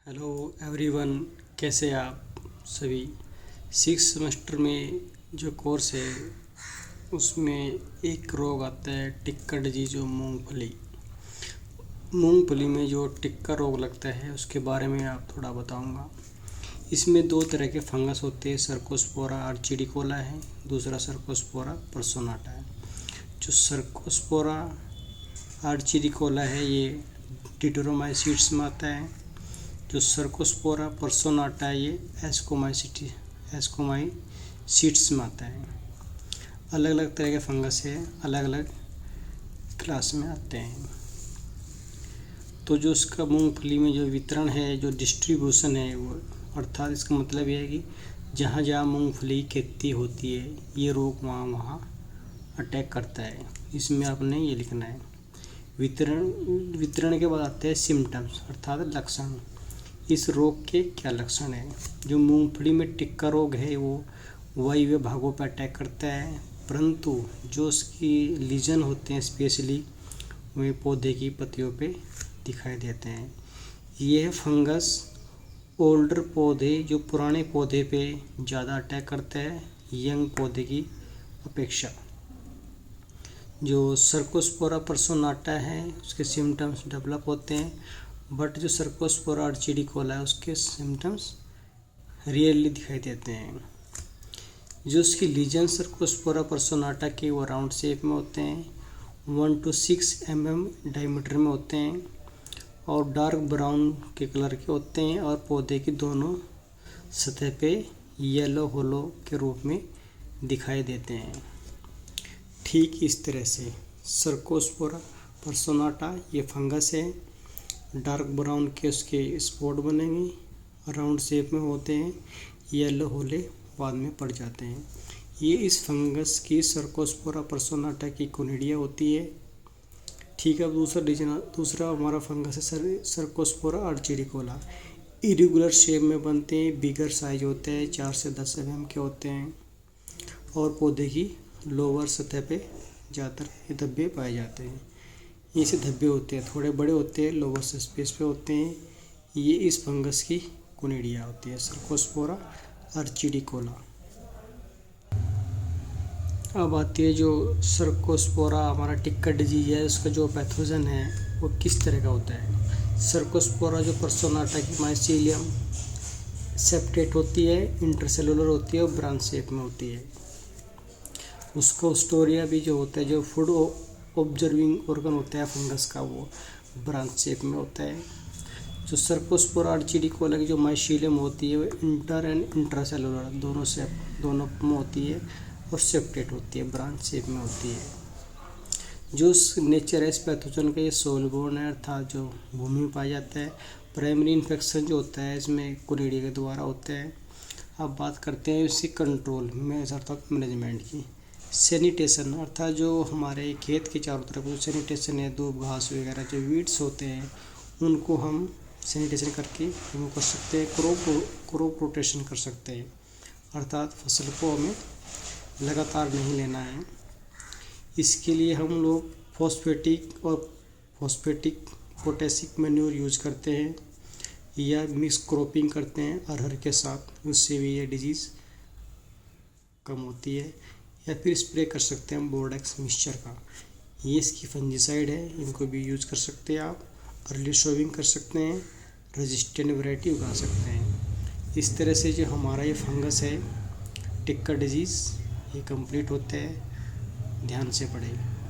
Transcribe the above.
Hello everyone, कैसे आप सभी। सिक्स सेमेस्टर में जो कोर्स है उसमें एक रोग आता है टिक्का डिजीज, जो मूंगफली में जो टिक्का रोग लगता है उसके बारे में आप थोड़ा बताऊंगा। इसमें दो तरह के फंगस होते हैं, सर्कोस्पोरा आर्चिडिकोला है, दूसरा सर्कोस्पोरा पर्सोनाटा है। जो सर्कोस्पोरा आर्चिडिकोला है ये डिट्रोमाइसीट्स में आता है। जो सर्कोस्पोरा पर्सोनाटा है ये एस्कोमाइसीट्स में आता है। अलग अलग तरह के फंगस है, अलग अलग क्लास में आते हैं। तो जो उसका मूंगफली में जो वितरण है, जो डिस्ट्रीब्यूशन है, वो अर्थात इसका मतलब ये है कि जहाँ जहाँ मूंगफली की खेती होती है ये रोग वहाँ वहाँ अटैक करता है। इसमें आपने ये लिखना है। वितरण के बाद आते हैं सिम्टम्स अर्थात लक्षण। इस रोग के क्या लक्षण हैं। जो मूंगफली में टिक्का रोग है वो वायव्य भागों पर अटैक करता है, परंतु जो उसकी लीजन होते हैं स्पेशली वे पौधे की पत्तियों पे दिखाई देते हैं। यह फंगस ओल्डर पौधे, जो पुराने पौधे पे ज़्यादा अटैक करता है यंग पौधे की अपेक्षा। जो सर्कोस्पोरा पर्सोनाटा है उसके सिम्टम्स डेवलप होते हैं, बट जो सर्कोस्पोरा आर्चिडिकोला है उसके सिम्टम्स रियरली दिखाई देते हैं। जो उसकी लीजन सर्कोस्पोरा पर्सोनाटा के वो राउंड शेप में होते हैं, 1 to 6 mm डायमीटर में होते हैं और डार्क ब्राउन के कलर के होते हैं और पौधे की दोनों सतह पे येलो होलो के रूप में दिखाई देते हैं। ठीक इस तरह से सर्कोस्पोरा पर्सोनाटा ये फंगस है, डार्क ब्राउन के उसके स्पॉट बनेंगे, राउंड शेप में होते हैं, येलो होले बाद में पड़ जाते हैं। ये इस फंगस की सर्कोस्पोरा पर्सोनाटा की कोनिडिया होती है। ठीक है, दूसरा हमारा फंगस है सर्कोस्पोरा आर्चिडिकोला। इरेगुलर शेप में बनते हैं, बिगर साइज होते हैं, 4 से 10 mm के होते हैं और पौधे की लोअर सतह पे ज़्यादातर ये धब्बे पाए जाते हैं। ये से धब्बे होते हैं, थोड़े बड़े होते हैं, लोअर सरफेस पे होते हैं। ये इस फंगस की कोनिडिया होती है, सर्कोस्पोरा आर्चिडिकोला। अब आती है जो सर्कोस्पोरा हमारा टिक्का डिजीज है, उसका जो पैथोजन है वो किस तरह का होता है। सर्कोस्पोरा जो पर्सोनाटा की माइसीलियम सेप्टेट होती है, इंटरसेलुलर होती है और ब्रांच शेप में होती है। उसका स्टोरिया भी जो होता है, जो फूड ऑब्जर्विंग ऑर्गन होता है फंगस का, वो ब्रांच शेप में होता है। जो सर्कोस्पोरा आर्चिडिकोला की जो माइसीलियम होती है वो इंटर एंड इंट्रासेलुलर दोनों में होती है और सेप्टेट होती है, ब्रांच शेप में होती है। जो नेचर है इस पैथोजन का, ये सोलबोर्न है अर्थात जो भूमि में पाया जाता है। प्राइमरी इन्फेक्शन जो होता है इसमें कोनिडिया के द्वारा होता है। अब बात करते हैं इसकी कंट्रोल में अर्थात मैनेजमेंट की। सैनिटेशन अर्थात जो हमारे खेत के चारों तरफ जो सैनिटेशन है, दूब घास वगैरह जो वीड्स होते हैं उनको हम सैनिटेशन करके रिमूव कर सकते हैं। क्रॉप रोटेशन कर सकते हैं अर्थात फसल को हमें लगातार नहीं लेना है। इसके लिए हम लोग फॉस्फेटिक पोटेशिक मैन्योर यूज करते हैं या मिक्स क्रॉपिंग करते हैं अरहर के साथ, उससे भी ये डिजीज़ कम होती है। या फिर स्प्रे कर सकते हैं हम बोर्डेक्स मिक्सचर का, ये इसकी फंजीसाइड है, इनको भी यूज़ कर सकते हैं आप। अर्ली शोविंग कर सकते हैं, रेजिस्टेंट वैरायटी उगा सकते हैं। इस तरह से जो हमारा ये फंगस है टिक्का डिजीज़ ये कंप्लीट होता है। ध्यान से पढ़ें।